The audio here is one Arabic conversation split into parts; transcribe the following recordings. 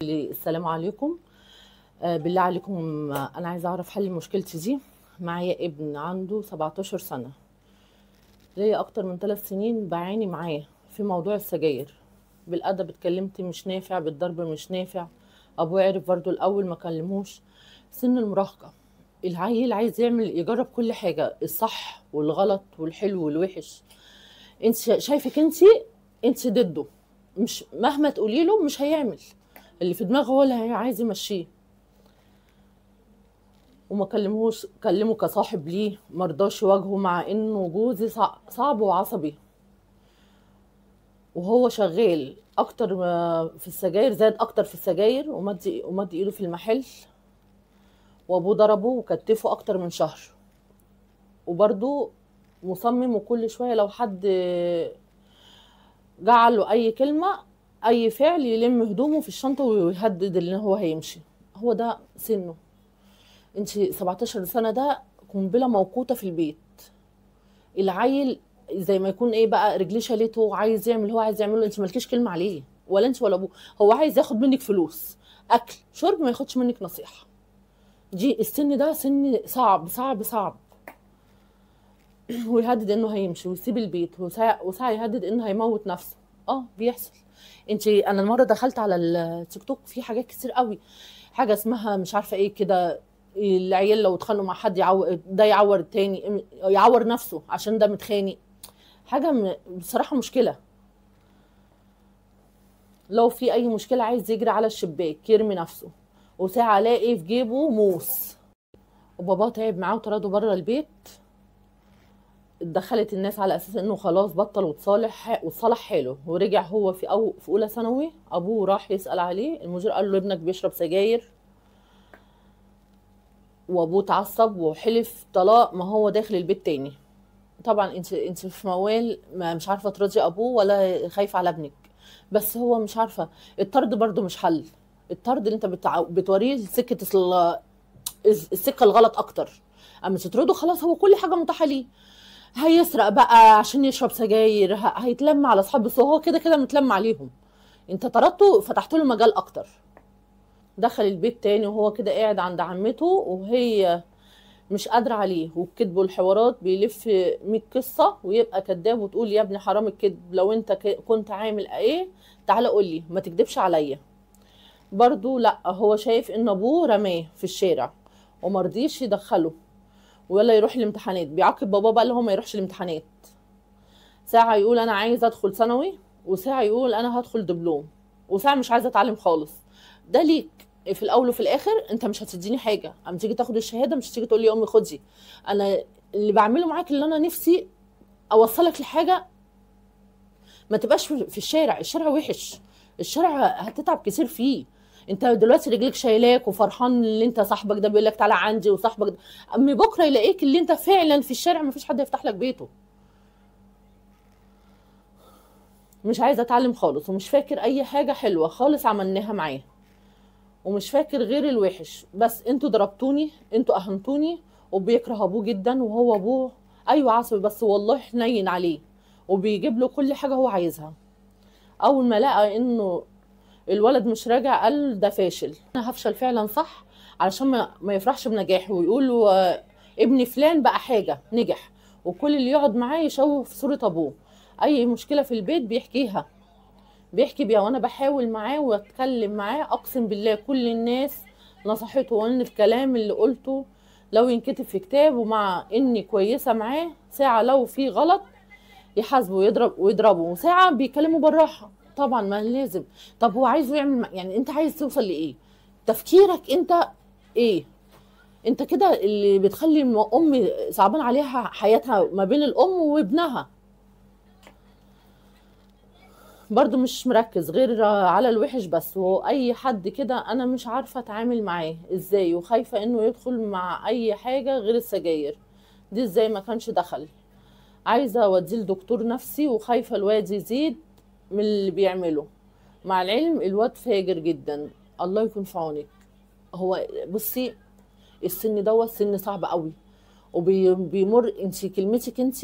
السلام عليكم. بالله عليكم، انا عايزه اعرف حل مشكلتي دي. معايا ابن عنده 17 سنه، ليا اكتر من 3 سنين بعاني معاه في موضوع السجاير. بالادب اتكلمت مش نافع، بالضرب مش نافع. ابوه عرف برضو الاول ما كلموش. سن المراهقه، العيل عايز يجرب كل حاجه، الصح والغلط والحلو والوحش. انت شايفك انت ضده، مش مهما تقولي له مش هيعمل اللي في دماغه، هو اللي عايز يمشيه. وما كلمهوش، كلمه كصاحب ليه، مرضاش يواجهه مع انه جوزي صعب وعصبي. وهو شغال اكتر في السجاير، زاد اكتر في السجاير، ومد ايده في المحل. وابوه ضربه وكتفه اكتر من شهر. وبرضه مصمم، وكل شويه لو حد جعل له اي كلمه اي فعل يلم هدومه في الشنطه ويهدد ان هو هيمشي. هو ده سنه. انت 17 سنه، ده قنبله موقوته في البيت. العيل زي ما يكون ايه بقى، رجليه شالته، عايز يعمل هو عايز يعمله، انت مالكيش كلمه عليه، ولا انت ولا ابوه. هو عايز ياخد منك فلوس، اكل شرب، ما ياخدش منك نصيحه. دي السن ده سن صعب صعب صعب. ويهدد انه هيمشي ويسيب البيت، وساعة يهدد انه هيموت نفسه. بيحصل. انا المره دخلت على التيك توك، في حاجات كتير قوي. حاجه اسمها مش عارفه ايه كده، العيال لو اتخانقوا مع حد ده يعور التاني، يعور نفسه عشان ده متخانق. حاجه بصراحه مشكله. لو في اي مشكله عايز يجري على الشباك يرمي نفسه. وساعه الاقي في جيبه موس. وباباه تعب معاه وطرده بره البيت. اتدخلت الناس على اساس انه خلاص بطل وتصالح حاله، ورجع هو في اولى ثانوي. ابوه راح يسال عليه، المدير قال له ابنك بيشرب سجاير. وابوه اتعصب وحلف طلاق ما هو داخل البيت تاني. طبعا انت في موال، ما مش عارفه ترضي ابوه ولا خايفه على ابنك. بس هو مش عارفه. الطرد برضو مش حل. الطرد اللي انت بتوريه سكه السكه الغلط اكتر. اما تطرده خلاص، هو كل حاجه متاحه ليه. هيسرق بقى عشان يشرب سجاير، هيتلم على اصحابه، بس هو كده كده متلم عليهم. انت طردته، فتحت له مجال اكتر. دخل البيت تاني وهو كده قاعد عند عمته، وهي مش قادرة عليه، والكذب والحوارات بيلف 100 قصة، ويبقى كذاب، وتقول يا ابني حرام الكذب، لو انت كنت عامل ايه تعالى قول لي، ما تكذبش عليا. برضو لا، هو شايف ان ابوه رماه في الشارع ومرضيش يدخله ولا يروح الامتحانات. بيعاقب باباه بقى اللي هو ما يروحش الامتحانات. ساعة يقول انا عايز ادخل ثانوي، وساعة يقول انا هدخل دبلوم، وساعة مش عايزة اتعلم خالص. ده ليك. في الاول وفي الاخر انت مش هتديني حاجه، اما تيجي تاخد الشهاده مش هتيجي تقول لي يا امي خدي. انا اللي بعمله معاك، اللي انا نفسي اوصلك لحاجه، ما تبقاش في الشارع وحش. الشارع هتتعب كتير فيه. انت دلوقتي رجليك شايلاك وفرحان اللي انت صاحبك ده بيقول لك تعالى عندي، وصاحبك ده اما بكره يلاقيك اللي انت فعلا في الشارع، ما فيش حد يفتح لك بيته. مش عايزه اتعلم خالص، ومش فاكر اي حاجه حلوه خالص عملناها معاه، ومش فاكر غير الوحش. بس انتوا ضربتوني، انتوا اهنتوني. وبيكره ابوه جدا، وهو ابوه ايوه عصبي، بس والله حنين عليه، وبيجيب له كل حاجه هو عايزها. اول ما لقى انه الولد مش راجع قال ده فاشل، انا هفشل فعلا صح، علشان ما يفرحش بنجاحه ويقول له ابن فلان بقى حاجه نجح. وكل اللي يقعد معاه يشوه في صوره ابوه. اي مشكله في البيت بيحكي بيها، وانا بحاول معاه واتكلم معاه، اقسم بالله كل الناس نصحته، وان الكلام اللي قلته لو ينكتب في كتاب، ومع اني كويسه معاه ساعه لو في غلط يحاسبه ويضربه، وساعه بيكلمه بالراحه. طبعا ما لازم. طب هو عايزه يعمل يعني انت عايز توصل لايه؟ تفكيرك انت ايه؟ انت كده اللي بتخلي ام صعبان عليها حياتها ما بين الام وابنها. برضو مش مركز غير على الوحش بس. واي حد كده انا مش عارفه اتعامل معاه ازاي، وخايفه انه يدخل مع اي حاجه غير السجاير دي. ازاي ما كانش دخل؟ عايزه اوديه لدكتور نفسي، وخايفه الواد يزيد من اللي بيعمله. مع العلم الواد فاجر جدا، الله يكون في عونك. هو بصي، السن دوت سن صعب قوي، وبيمر. انت كلمتك، انت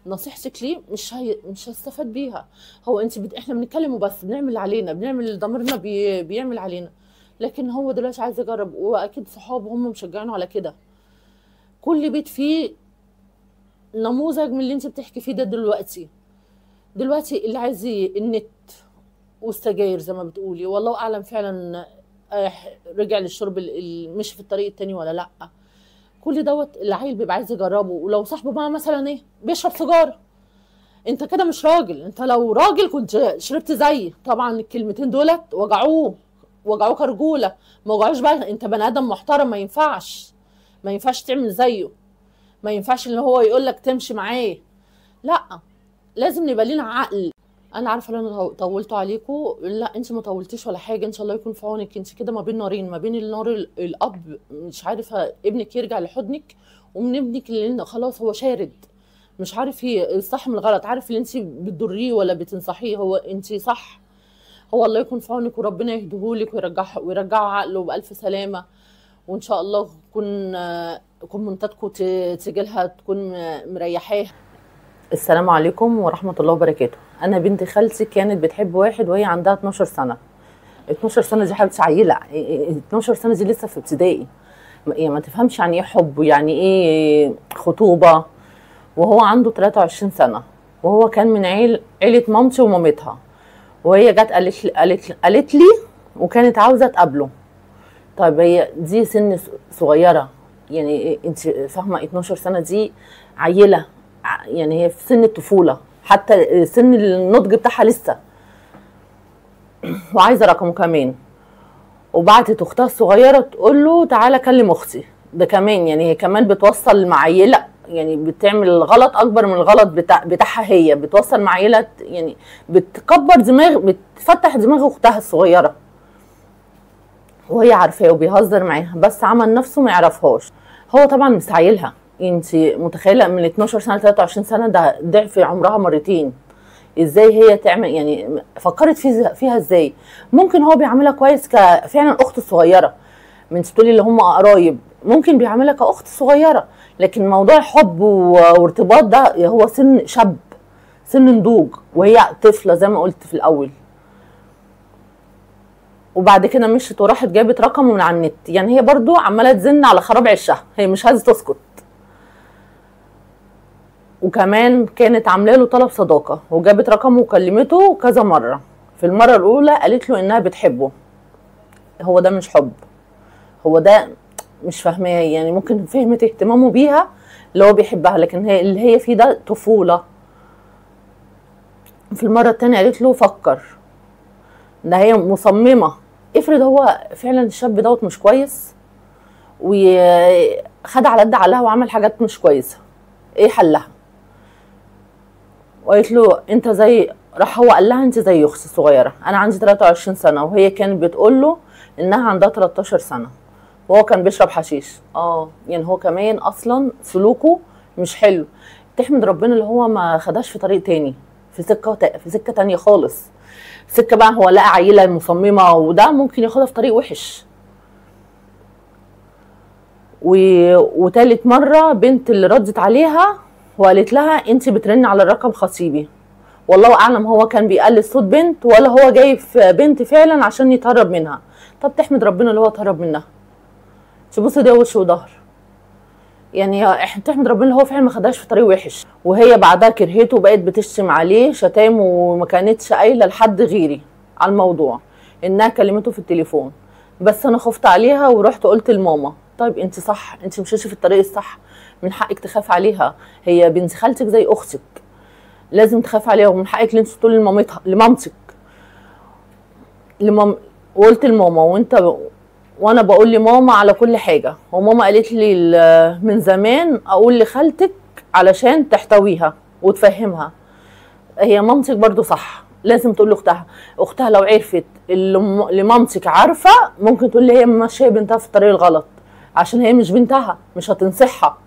نصيحتك ليه مش هستفاد بيها. هو احنا بنتكلم وبس، بنعمل اللي علينا، بنعمل اللي ضميرنا بيعمل علينا. لكن هو دلوقتي عايز يجرب، واكيد صحابه هم مشجعينه على كده. كل بيت فيه نموذج من اللي انت بتحكي فيه ده. دلوقتي اللي عايز النت والسجاير زي ما بتقولي، والله اعلم فعلا رجع للشرب مشي في الطريق التاني ولا لا. كل دوت العيل بيبقى عايز يجربه. ولو صاحبه بقى مثلا ايه بيشرب سيجاره، انت كده مش راجل. انت لو راجل كنت شربت زيي. طبعا الكلمتين دولت وجعوه كرجوله. ما وجعوش بقى. انت بني ادم محترم، ما ينفعش تعمل زيه. ما ينفعش ان هو يقول لك تمشي معاه. لا، لازم نبقى لنا عقل. انا عارفه ان انا طولت عليكم. لا، انت ما طولتيش ولا حاجه. ان شاء الله يكون في عونك. انت كده ما بين نارين، ما بين النار الاب مش عارفه ابنك يرجع لحضنك، ومن ابنك اللي خلاص هو شارد مش عارف الصح من الغلط. عارف اللي انت بتضريه ولا بتنصحيه. هو انت صح. هو الله يكون في عونك، وربنا يهديهولك ويرجعه عقله بألف سلامه. وان شاء الله يكون منتجكم تجيلها تكون مريحاه. السلام عليكم ورحمة الله وبركاته. أنا بنت خالتي كانت بتحب واحد وهي عندها 12 سنة. 12 سنة دي حبيبتي عيلة. 12 سنة دي لسه في ابتدائي. يعني ما تفهمش يعني ايه حب ويعني ايه خطوبة. وهو عنده 23 سنة، وهو كان من عيلة مامتي ومامتها. وهي جت قالت لي وكانت عاوزة تقابله. طيب هي دي سن صغيرة، يعني انت فاهمة 12 سنة دي عيلة. يعني هي في سن الطفولة، حتى سن النضج بتاعها لسه. وعايزة رقمه كمان. وبعتت اختها الصغيرة تقول له تعالى كلم اختي. ده كمان يعني هي كمان بتوصل مع عيلة، يعني بتعمل غلط اكبر من الغلط بتاعها. هي بتوصل مع عيلة، يعني بتكبر بتفتح دماغ اختها الصغيرة وهي عارفاه وبيهزر معاها، بس عمل نفسه ما يعرفهاش. هو طبعا مستعيلها. انت متخيله من 12 سنه ل 23 سنه ده ضعف عمرها مرتين. ازاي هي تعمل؟ يعني فكرت فيها ازاي؟ ممكن هو بيعاملها كويس كفعلا اخت صغيره. من تقولي اللي هم قرايب، ممكن بيعاملها كاخت صغيره. لكن موضوع حب وارتباط ده هو سن شاب، سن نضوج، وهي طفله زي ما قلت في الاول. وبعد كده مشت وراحت جابت رقمه من على النت. يعني هي برضو عماله تزن على خراب عشها، هي مش عايزه تسكت. وكمان كانت عامله له طلب صداقه، وجابت رقمه وكلمته كذا مره. في المره الاولى قالت له انها بتحبه. هو ده مش حب، هو ده مش فاهماه. يعني ممكن فهمت اهتمامه بيها اللي هو بيحبها، لكن هي اللي هي فيه ده طفوله. في المره التانيه قالت له فكر. ده هي مصممه. افرض هو فعلا الشاب دوت مش كويس وخد على قد عقلها وعمل حاجات مش كويسه، ايه حلها؟ وقالت له انت زي، راح هو قال لها انت زي اختي الصغيره، انا عندي 23 سنه وهي كانت بتقول له انها عندها 13 سنه، وهو كان بيشرب حشيش. يعني هو كمان اصلا سلوكه مش حلو. تحمد ربنا اللي هو ما خدهاش في طريق تاني، في سكه تانيه خالص. سكه بقى هو لقى عيله مصممه، وده ممكن ياخدها في طريق وحش. وتالت مره بنت اللي ردت عليها وقالت لها انت بترني على الرقم خطيبي. والله اعلم هو كان بيقلد صوت بنت ولا هو جايب بنت فعلا عشان يتهرب منها. طب تحمد ربنا اللي هو اتهرب منها. تبص ده وش وظهر. يعني احنا تحمد ربنا اللي هو فعلا ما خدهاش في طريق وحش. وهي بعدها كرهته وبقت بتشتم عليه شتام، وما كانتش قايله لحد غيري على الموضوع، انها كلمته في التليفون. بس انا خفت عليها ورحت قلت لماما. طيب انت صح، انت مشيتي في الطريق الصح، من حقك تخاف عليها. هي بنت خالتك زي اختك، لازم تخاف عليها، ومن حقك ان انت تقولي لمامتك. وقلت لماما وانا بقول لماما على كل حاجه. وماما قالت لي من زمان اقول لخالتك علشان تحتويها وتفهمها. هي مامتك برضو صح، لازم تقول لاختها لو عرفت اللي مامتك عارفه ممكن تقول لي هي ماشيه بنتها في الطريق الغلط، عشان هي مش بنتها، مش هتنصحها.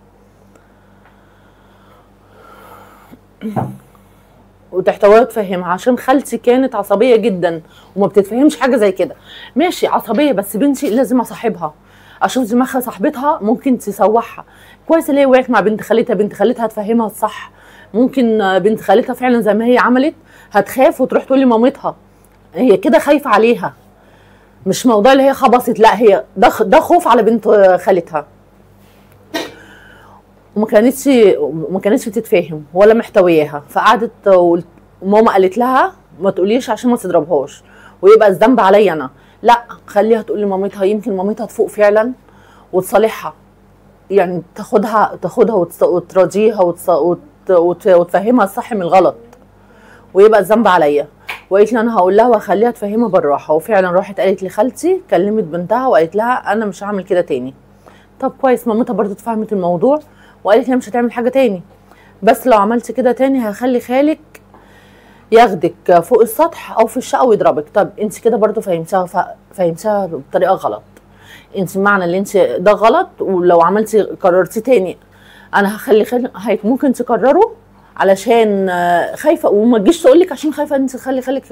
وتحتويها وتفهمها، عشان خالتي كانت عصبيه جدا وما بتتفهمش حاجه زي كده. ماشي عصبيه، بس بنتي لازم اصاحبها، اشوف دماغها صاحبتها ممكن تسوحها. كويس اللي هي وقعت مع بنت خالتها، بنت خالتها هتفهمها الصح. ممكن بنت خالتها فعلا زي ما هي عملت هتخاف وتروح تقول لمامتها، هي كده خايفه عليها. مش موضوع اللي هي خبصت، لا هي ده خوف على بنت خالتها، وما كانتش بتتفاهم ولا محتوياها. فقعدت وماما قالت لها ما تقوليش عشان ما تضربهاش ويبقى الذنب عليا انا، لا خليها تقول لمامتها، يمكن مامتها تفوق فعلا وتصالحها، يعني تاخدها وتراضيها وتفهمها الصح من الغلط ويبقى الذنب عليا. وقالت لي انا هقول لها واخليها تفهمها بالراحه، وفعلا راحت قالت لخالتي، كلمت بنتها وقالت لها انا مش هعمل كده تاني. طب كويس، مامتها برضو اتفهمت الموضوع وقالت لي مش هتعمل حاجه تاني، بس لو عملتي كده تاني هخلي خالك ياخدك فوق السطح او في الشقه ويضربك. طب انت كده برضو فهمتها بطريقه غلط، انت معنى اللي انت ده غلط، ولو عملتي قررتي تاني انا هخلي خالك ممكن تكرره علشان خايفه، وما تجيش تقول لك عشان خايفه انت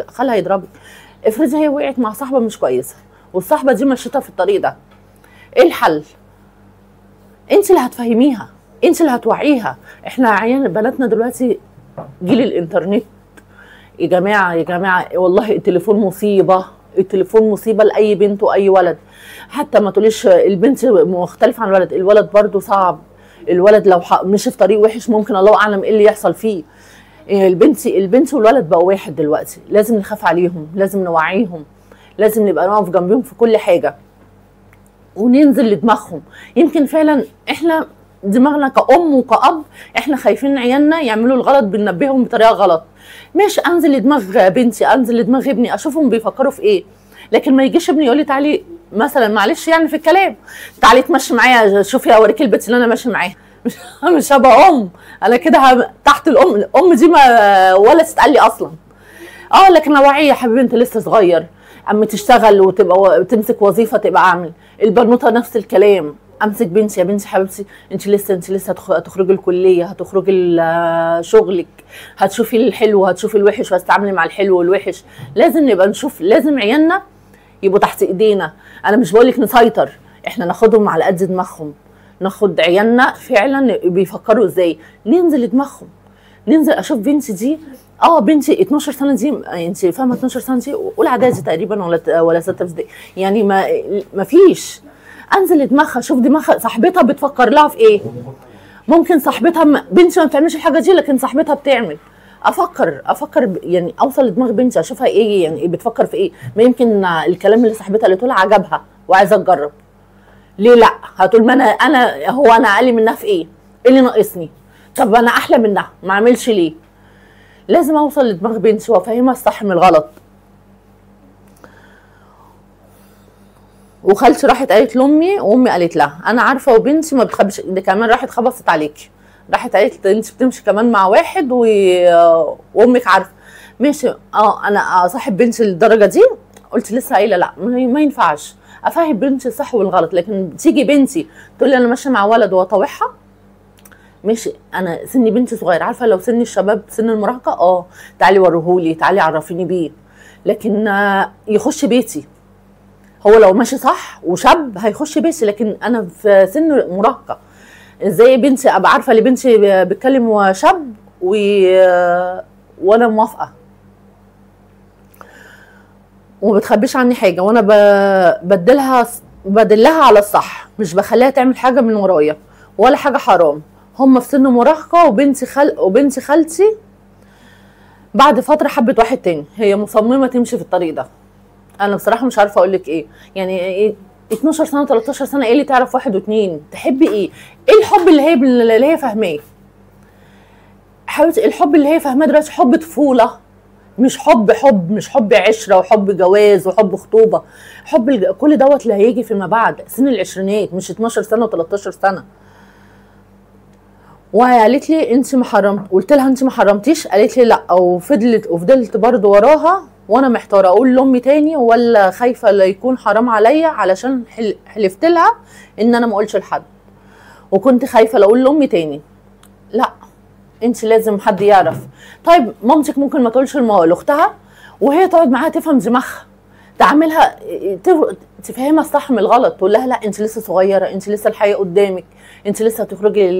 خالها يضربك. افرضي هي وقعت مع صاحبه مش كويسه والصاحبه دي مشيتها في الطريق ده، ايه الحل؟ انت اللي هتفهميها، انت اللي هتوعيها. احنا عيال بناتنا دلوقتي جيل الانترنت يا جماعه، يا جماعه والله التليفون مصيبه، التليفون مصيبه لاي بنت واي ولد. حتى ما تقوليش البنت مختلفه عن الولد، الولد برضو صعب. الولد لو مشي في طريق وحش ممكن الله اعلم ايه اللي يحصل فيه. البنت والولد بقوا واحد دلوقتي، لازم نخاف عليهم، لازم نوعيهم، لازم نبقى نقف جنبهم في كل حاجه وننزل لدماغهم. يمكن فعلا احنا دماغنا كأم وكأب احنا خايفين عيالنا يعملوا الغلط، بننبههم بطريقه غلط. ماشي، انزل لدماغ بنتي، انزل لدماغ ابني، اشوفهم بيفكروا في ايه. لكن ما يجيش ابني يقول لي تعالي مثلا، معلش يعني في الكلام، تعالي تمشي معايا، شوفي اوريكي البنت اللي انا ماشي معاها. مش هبقى ام انا كده، تحت الام دي ما ولا تتقال لي اصلا. لكن اوعيه يا حبيبي، انت لسه صغير، اما تشتغل وتبقى تمسك وظيفه تبقى عامل. البنوته نفس الكلام، امسك بنتي، يا بنتي حبيبتي انت لسه هتخرجي الكليه، هتخرجي شغلك، هتشوفي الحلو هتشوفي الوحش، وهتتعاملي مع الحلو والوحش. لازم نبقى نشوف، لازم عيالنا يبقوا تحت ايدينا. انا مش بقولك نسيطر، احنا ناخدهم على قد دماغهم، ناخد عيالنا فعلا بيفكروا ازاي، ننزل لدماغهم، ننزل اشوف بنتي دي. بنتي 12 سنه دي، انت فاهمه 12 سنه دي اولى اعدادي تقريبا ولا 6 ابتدائي، يعني ما فيش. انزل لدماغها، اشوف دماغها صاحبتها بتفكر لها في ايه. ممكن صاحبتها بنتي ما بتعملش الحاجه دي لكن صاحبتها بتعمل. افكر يعني اوصل لدماغ بنتي، اشوفها ايه، يعني بتفكر في ايه. ما يمكن الكلام اللي صاحبتها اللي تقولها عجبها وعايزه تجرب، ليه لا؟ هتقول ما انا هو انا اقل منها في ايه؟ ايه اللي ناقصني؟ طب انا احلى منها، ما اعملش ليه؟ لازم اوصل لدماغ بنتي وافهمها الصح من الغلط. وخالتي راحت قالت لامي، وامي قالت لها انا عارفه وبنتي ما بتخبيش، دي كمان راحت خبصت عليكي، راحت قالت انت بتمشي كمان مع واحد وامك عارفه. ماشي، انا صاحب بنتي للدرجه دي. قلت لسه قايله لا، ما ينفعش افهم بنتي الصح والغلط. لكن تيجي بنتي تقول لي انا ماشيه مع ولد واطوعها، ماشي، انا سني بنتي صغير، عارفه لو سن الشباب سن المراهقه تعالي وريهولي، تعالي عرفيني بيه. لكن يخش بيتي، هو لو ماشي صح وشاب هيخش بيتي، لكن انا في سن مراهقه، ازاي بنتي ابقى عارفه اللي بنتي بتكلم شاب وانا موافقه وما بتخبيش عني حاجه، وانا بدلها على الصح، مش بخليها تعمل حاجه من ورايا ولا حاجه حرام. هم في سن مراهقه، وبنتي خالتي بعد فتره حبت واحد تاني، هي مصممه تمشي في الطريق ده. انا بصراحه مش عارفه اقول لك ايه، يعني إيه 12 سنه 13 سنه، ايه اللي تعرف واحد واثنين؟ تحبي ايه الحب اللي هي فاهماه؟ حبيبتي الحب اللي هي فاهماه دلوقتي حب طفوله، مش حب عشره وحب جواز وحب خطوبه. كل دوت اللي هيجي فيما بعد سن العشرينات، مش 12 سنه و13 سنه. وقالت لي انت ما حرمت، قلت لها انت ما حرمتيش، قالت لي لا، وفضلت برضو وراها، وانا محتاره اقول لامي تاني ولا خايفه لا يكون حرام عليا، علشان حلفت لها ان انا ما اقولش لحد، وكنت خايفه لا اقول لامي تاني. لا، انت لازم حد يعرف. طيب مامتك ممكن ما تقولش لاختها، وهي تقعد معاها تفهم دماغها، تعملها تفهمها الصح من الغلط، تقول لها لا انت لسه صغيره، انت لسه الحياه قدامك، انت لسه هتخرجي،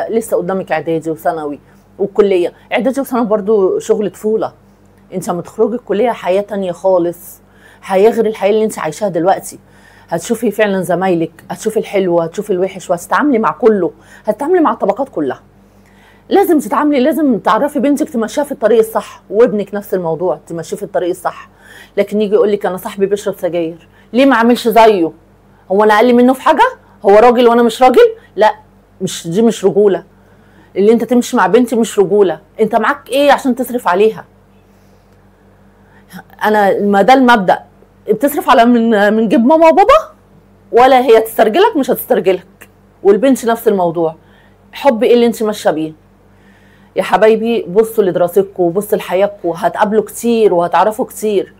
لسه قدامك اعدادي وثانوي والكليه. اعدادي وثانوي برضو شغل طفوله، انت لما تخرجي الكليه حياه تانيه خالص، هيغري الحياه اللي انت عايشاها دلوقتي. هتشوفي فعلا زمايلك، هتشوفي الحلو هتشوفي الوحش، وهتتعاملي مع كله، هتتعاملي مع الطبقات كلها. لازم تتعاملي، لازم تعرفي بنتك تمشيها في الطريق الصح، وابنك نفس الموضوع تمشيه في الطريق الصح. لكن يجي يقول لك انا صاحبي بيشرب سجاير، ليه ما اعملش زيه؟ هو انا اقل منه في حاجه؟ هو راجل وانا مش راجل؟ لا، دي مش رجوله. اللي انت تمشي مع بنتي مش رجوله. انت معاك ايه عشان تصرف عليها؟ انا ما ده المبدأ. بتصرف على من جيب ماما وبابا، ولا هي تسترجلك مش هتسترجلك. والبنت نفس الموضوع. حب ايه اللي انت ماشيه بيه؟ يا حبايبي بصوا لدراستكم وبصوا لحياتكم، هتقابلوا كتير وهتعرفوا كتير.